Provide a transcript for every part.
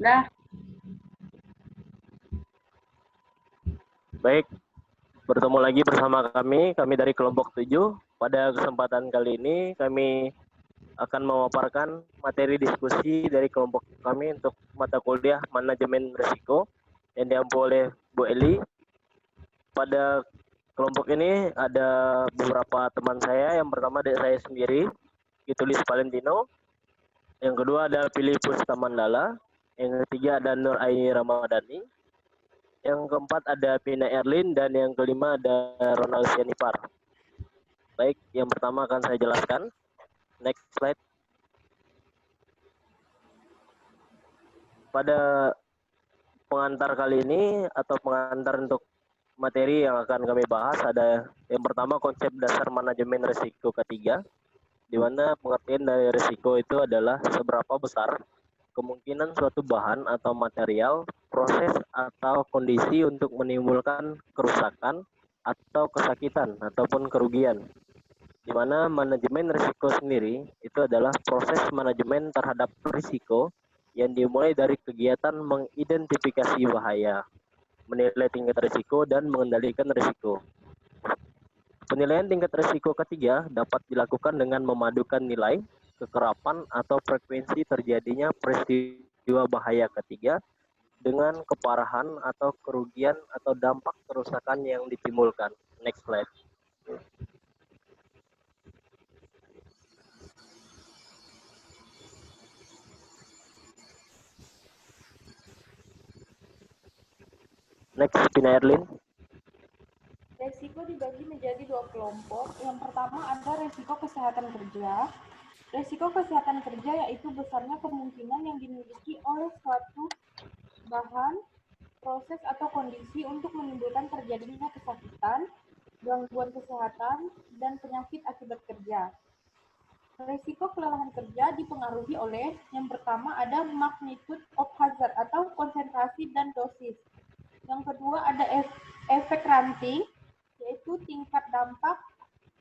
Dah. Baik, bertemu lagi bersama kami dari kelompok 7. Pada kesempatan kali ini kami akan memaparkan materi diskusi dari kelompok kami untuk mata kuliah manajemen risiko yang diampu oleh Bu Eli. Pada kelompok ini ada beberapa teman saya. Yang pertama dari saya sendiri, Itulis Valentino. Yang kedua ada Filipus Tamandala. Yang ketiga ada Nur Aini Ramadhani. Yang keempat ada Pina Erlin, dan yang kelima ada Ronald Sianipar. Baik, yang pertama akan saya jelaskan. Next slide. Pada pengantar kali ini atau pengantar untuk materi yang akan kami bahas ada yang pertama konsep dasar manajemen risiko ketiga, di mana pengertian dari risiko itu adalah seberapa besar kemungkinan suatu bahan atau material, proses atau kondisi untuk menimbulkan kerusakan atau kesakitan ataupun kerugian. Di mana manajemen risiko sendiri itu adalah proses manajemen terhadap risiko yang dimulai dari kegiatan mengidentifikasi bahaya, menilai tingkat risiko, dan mengendalikan risiko. Penilaian tingkat risiko ketiga dapat dilakukan dengan memadukan nilai, kekerapan, atau frekuensi terjadinya peristiwa bahaya ketiga dengan keparahan atau kerugian atau dampak kerusakan yang ditimbulkan. Next slide. Next, Pina Erlin. Resiko dibagi menjadi dua kelompok. Yang pertama ada resiko kesehatan kerja. Resiko kesehatan kerja yaitu besarnya kemungkinan yang dimiliki oleh suatu bahan, proses atau kondisi untuk menimbulkan terjadinya kesakitan, gangguan kesehatan, dan penyakit akibat kerja. Resiko kelelahan kerja dipengaruhi oleh yang pertama ada magnitude of hazard atau konsentrasi dan dosis. Yang kedua ada efek ranting, yaitu tingkat dampak,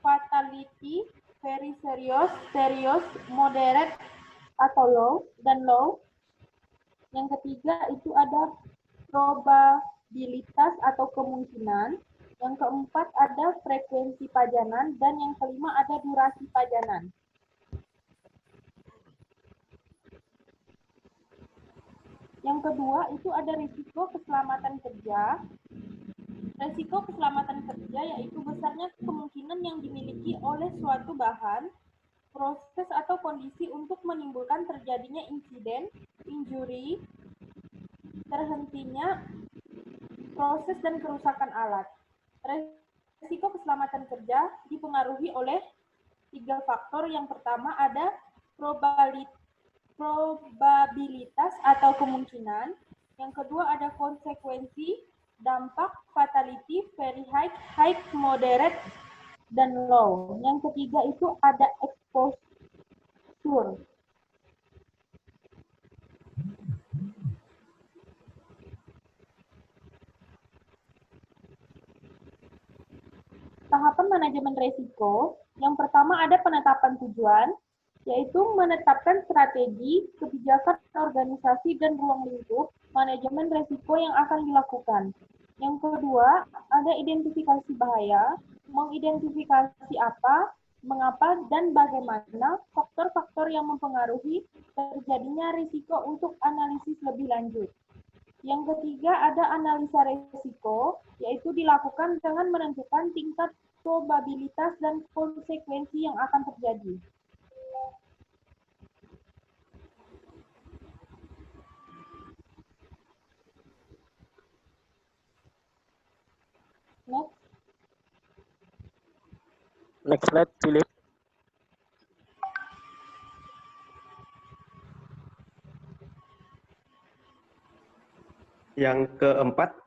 fatality, very serious, moderate atau low, dan low. Yang ketiga itu ada probabilitas atau kemungkinan. Yang keempat ada frekuensi pajanan, dan yang kelima ada durasi pajanan. Yang kedua itu ada risiko keselamatan kerja. Risiko keselamatan kerja yaitu besarnya kemungkinan yang dimiliki oleh suatu bahan, proses atau kondisi untuk menimbulkan terjadinya insiden, injury, terhentinya proses dan kerusakan alat. Risiko keselamatan kerja dipengaruhi oleh 3 faktor. Yang pertama ada probabilitas atau kemungkinan. Yang kedua ada konsekuensi, dampak, fatality, very high, moderate, dan low. Yang ketiga itu ada exposure. Tahapan manajemen risiko. Yang pertama ada penetapan tujuan, yaitu menetapkan strategi, kebijakan organisasi, dan ruang lingkup manajemen risiko yang akan dilakukan. Yang kedua, ada identifikasi bahaya, mengidentifikasi apa, mengapa, dan bagaimana faktor-faktor yang mempengaruhi terjadinya risiko untuk analisis lebih lanjut. Yang ketiga ada analisa risiko, yaitu dilakukan dengan menentukan tingkat probabilitas dan konsekuensi yang akan terjadi. Next slide, Philip. Yang keempat,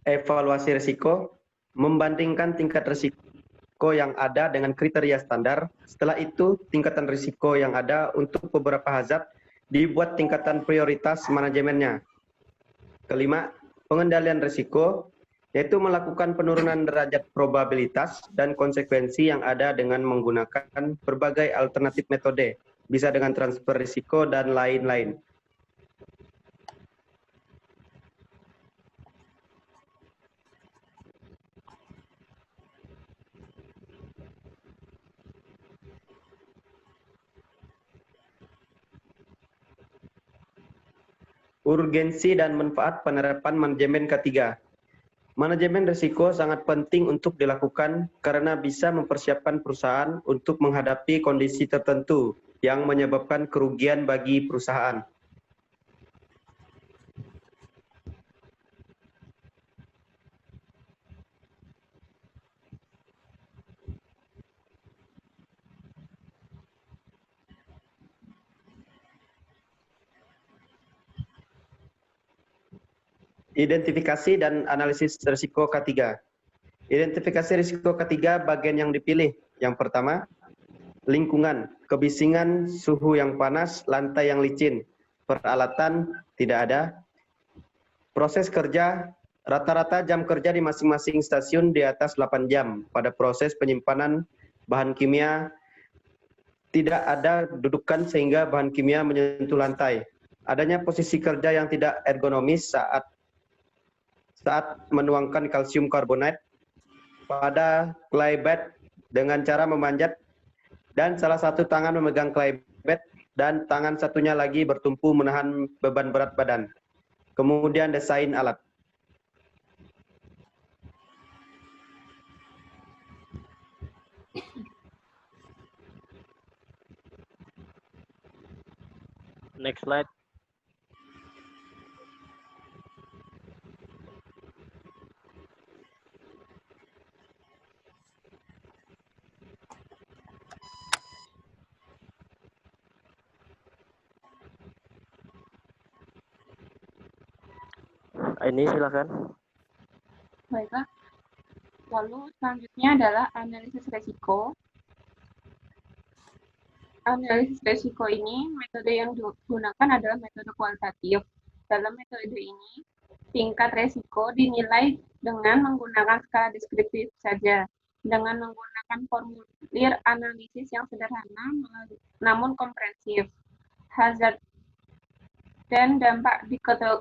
evaluasi risiko, membandingkan tingkat risiko yang ada dengan kriteria standar. Setelah itu, tingkatan risiko yang ada untuk beberapa hazard dibuat tingkatan prioritas manajemennya. Kelima, pengendalian risiko, yaitu melakukan penurunan derajat probabilitas dan konsekuensi yang ada dengan menggunakan berbagai alternatif metode, bisa dengan transfer risiko dan lain-lain. Urgensi dan manfaat penerapan manajemen ketiga. Manajemen risiko sangat penting untuk dilakukan karena bisa mempersiapkan perusahaan untuk menghadapi kondisi tertentu yang menyebabkan kerugian bagi perusahaan. Identifikasi dan analisis risiko ketiga. Identifikasi risiko ketiga bagian yang dipilih. Yang pertama, lingkungan, kebisingan, suhu yang panas, lantai yang licin, peralatan tidak ada. Proses kerja, rata-rata jam kerja di masing-masing stasiun di atas 8 jam. Pada proses penyimpanan bahan kimia, tidak ada dudukan sehingga bahan kimia menyentuh lantai. Adanya posisi kerja yang tidak ergonomis saat menuangkan kalsium karbonat pada clay bed dengan cara memanjat dan salah satu tangan memegang clay bed dan tangan satunya lagi bertumpu menahan beban berat badan. Kemudian desain alat. Next slide. Ini silakan. Baiklah. Lalu selanjutnya adalah analisis resiko. Analisis resiko ini, metode yang digunakan adalah metode kualitatif. Dalam metode ini, tingkat resiko dinilai dengan menggunakan skala deskriptif saja, dengan menggunakan formulir analisis yang sederhana namun komprehensif. Hazard dan dampak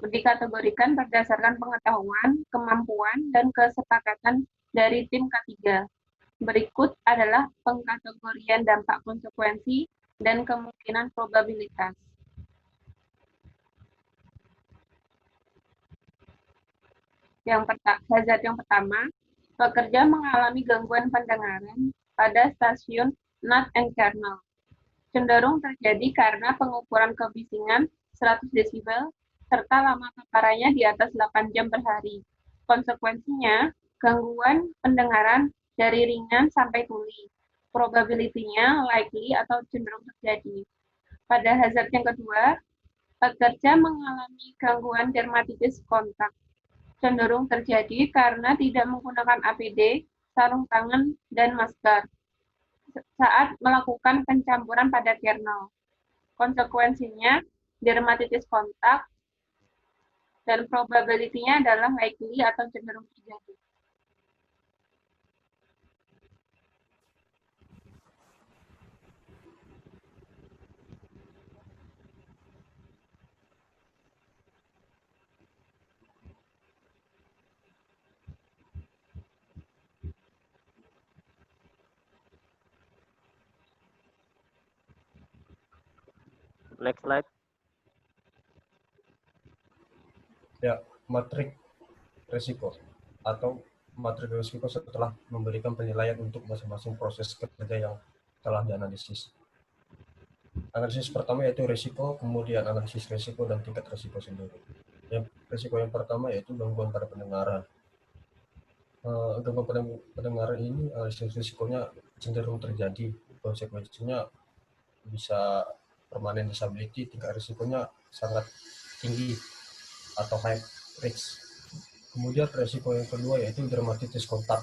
dikategorikan berdasarkan pengetahuan, kemampuan, dan kesepakatan dari tim ketiga. Berikut adalah pengkategorian dampak konsekuensi dan kemungkinan probabilitas. Hazard yang pertama, pekerja mengalami gangguan pendengaran pada stasiun NAT and kernel. Cenderung terjadi karena pengukuran kebisingan 100 desibel serta lama paparannya di atas 8 jam per hari. Konsekuensinya, gangguan pendengaran dari ringan sampai tuli. Probability-nya likely atau cenderung terjadi. Pada hazard yang kedua, pekerja mengalami gangguan dermatitis kontak. Cenderung terjadi karena tidak menggunakan APD, sarung tangan, dan masker saat melakukan pencampuran pada kernel. Konsekuensinya, dermatitis kontak, dan probability-nya adalah likely atau cenderung terjadi. Next slide. Ya, matrik risiko atau matrik risiko setelah memberikan penilaian untuk masing-masing proses kerja yang telah dianalisis. Analisis pertama yaitu risiko, kemudian analisis risiko dan tingkat risiko sendiri. Yang risiko yang pertama yaitu gangguan pada pendengaran. Gangguan pada pendengaran ini analisis risikonya cenderung terjadi, konsekuensinya bisa permanent disability, tingkat risikonya sangat tinggi atau high risk. Kemudian risiko yang kedua yaitu dermatitis kontak.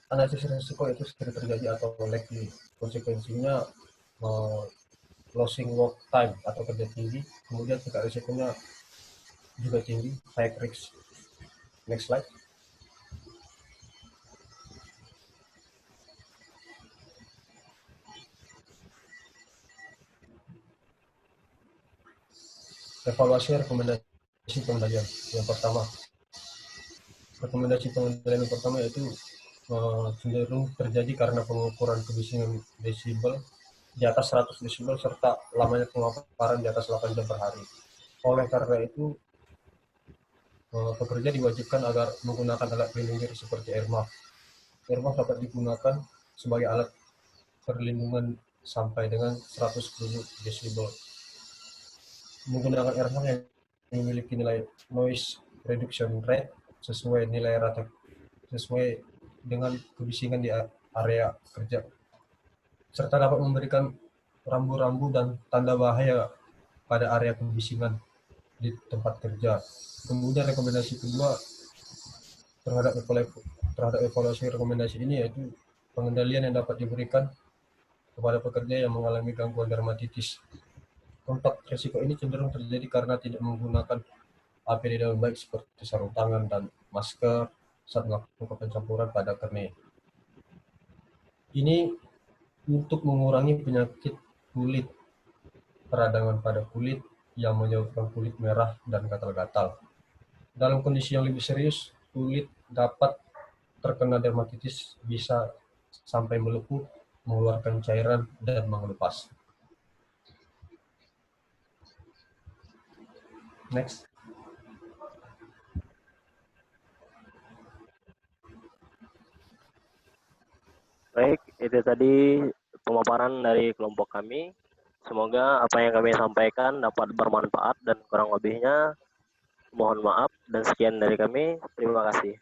Analisis risiko itu sering terjadi atau likely. Konsekuensinya losing work time atau kerja tinggi. Kemudian tingkat risikonya juga tinggi, high risk. Next slide. Evaluasi rekomendasi pengendalian. Yang pertama, rekomendasi pengendalian yang pertama yaitu cenderung terjadi karena pengukuran kebisingan desibel di atas 100 desibel serta lamanya pemaparan di atas 8 jam per hari. Oleh karena itu, pekerja diwajibkan agar menggunakan alat pelindung diri seperti airmuff. Airmuff dapat digunakan sebagai alat perlindungan sampai dengan 110 desibel. Menggunakan airmuff yang memiliki nilai noise reduction rate sesuai dengan kebisingan di area kerja, serta dapat memberikan rambu-rambu dan tanda bahaya pada area kebisingan di tempat kerja. Kemudian rekomendasi kedua terhadap evaluasi rekomendasi ini yaitu pengendalian yang dapat diberikan kepada pekerja yang mengalami gangguan dermatitis. Kontak risiko ini cenderung terjadi karena tidak menggunakan APD dengan baik seperti sarung tangan dan masker saat melakukan pencampuran pada kerne. Ini untuk mengurangi penyakit kulit, peradangan pada kulit yang menyebabkan kulit merah dan gatal-gatal. Dalam kondisi yang lebih serius, kulit dapat terkena dermatitis bisa sampai melepuh, mengeluarkan cairan, dan mengelupas. Next. Baik, itu tadi pemaparan dari kelompok kami. Semoga apa yang kami sampaikan dapat bermanfaat dan kurang lebihnya mohon maaf dan sekian dari kami. Terima kasih.